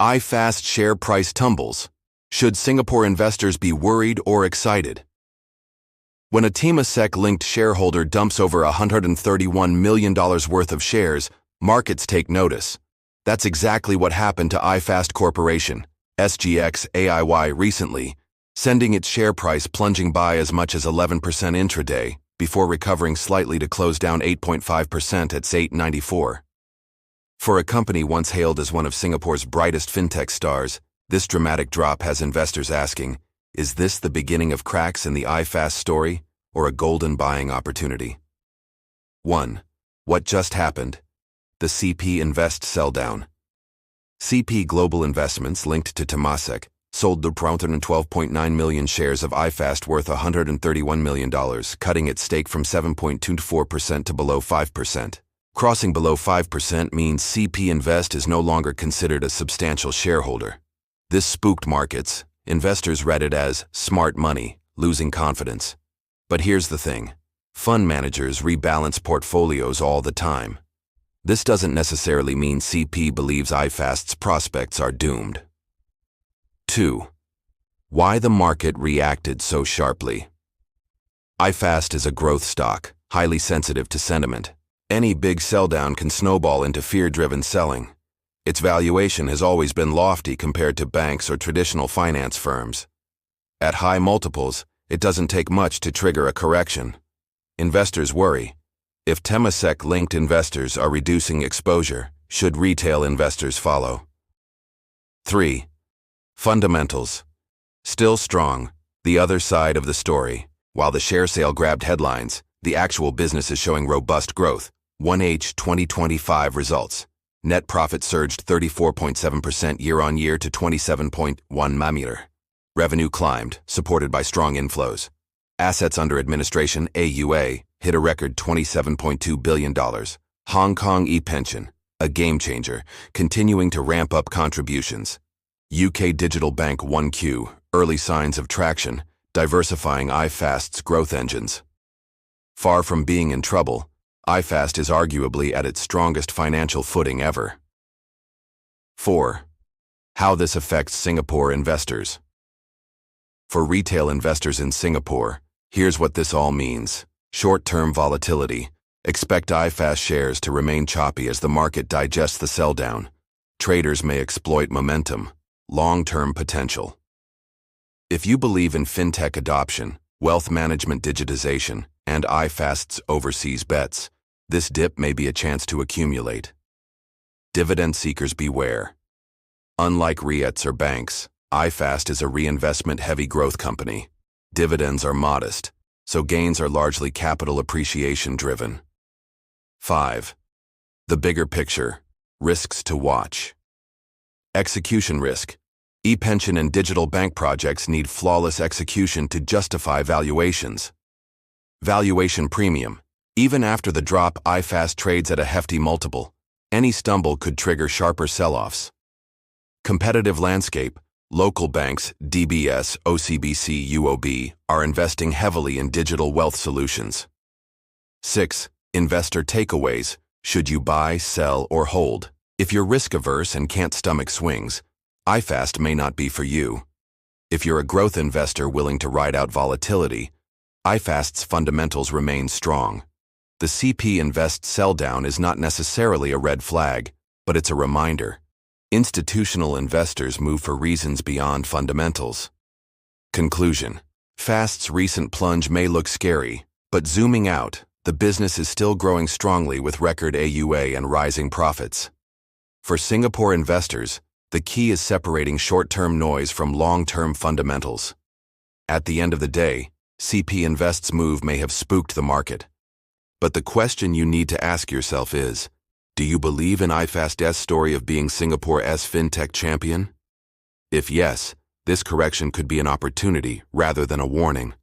iFAST share price tumbles. Should Singapore investors be worried or excited? When a Temasek-linked shareholder dumps over $131 million worth of shares, markets take notice. That's exactly what happened to iFAST Corporation, SGX AIY recently, sending its share price plunging by as much as 11% intraday, before recovering slightly to close down 8.5% at $8.94. For a company once hailed as one of Singapore's brightest fintech stars, this dramatic drop has investors asking, is this the beginning of cracks in the iFAST story, or a golden buying opportunity? 1. What just happened? The CP Invest sell-down. CP Global Investments, linked to Temasek, sold the 12.9 million shares of iFAST worth $131 million, cutting its stake from 7.24% to below 5%. Crossing below 5% means CP Invest is no longer considered a substantial shareholder. This spooked markets. Investors read it as smart money, losing confidence. But here's the thing. Fund managers rebalance portfolios all the time. This doesn't necessarily mean CP believes iFAST's prospects are doomed. 2. Why the market reacted so sharply. iFAST is a growth stock, highly sensitive to sentiment. Any big sell-down can snowball into fear-driven selling. Its valuation has always been lofty compared to banks or traditional finance firms. At high multiples, it doesn't take much to trigger a correction. Investors worry. If Temasek-linked investors are reducing exposure, should retail investors follow? 3. Fundamentals. Still strong, the other side of the story. While the share sale grabbed headlines, the actual business is showing robust growth. 1H 2025 results. Net profit surged 34.7% year-on-year to 27.1 million. Revenue climbed, supported by strong inflows. Assets under administration, AUA, hit a record $27.2 billion. Hong Kong ePension, a game-changer, continuing to ramp up contributions. UK digital bank 1Q, early signs of traction, diversifying iFAST's growth engines. Far from being in trouble, iFAST is arguably at its strongest financial footing ever. 4. How this affects Singapore investors. For retail investors in Singapore, here's what this all means. Short-term volatility. Expect iFAST shares to remain choppy as the market digests the sell-down. Traders may exploit momentum. Long-term potential. If you believe in fintech adoption, wealth management digitization, and iFAST's overseas bets, this dip may be a chance to accumulate. Dividend seekers beware. Unlike REITs or banks, iFAST is a reinvestment-heavy growth company. Dividends are modest, so gains are largely capital appreciation-driven. 5. The bigger picture. Risks to watch. Execution risk. ePension and digital bank projects need flawless execution to justify valuations. Valuation premium. Even after the drop, iFAST trades at a hefty multiple. Any stumble could trigger sharper sell-offs. Competitive landscape. Local banks, DBS, OCBC, UOB, are investing heavily in digital wealth solutions. 6. Investor takeaways. Should you buy, sell, or hold? If you're risk-averse and can't stomach swings, iFAST may not be for you. If you're a growth investor willing to ride out volatility, iFAST's fundamentals remain strong. The CP Invest sell-down is not necessarily a red flag, but it's a reminder. Institutional investors move for reasons beyond fundamentals. Conclusion. iFAST's recent plunge may look scary, but zooming out, the business is still growing strongly with record AUA and rising profits. For Singapore investors, the key is separating short-term noise from long-term fundamentals. At the end of the day, CP Invest's move may have spooked the market. But the question you need to ask yourself is, do you believe in iFAST's story of being Singapore's fintech champion? If yes, this correction could be an opportunity rather than a warning.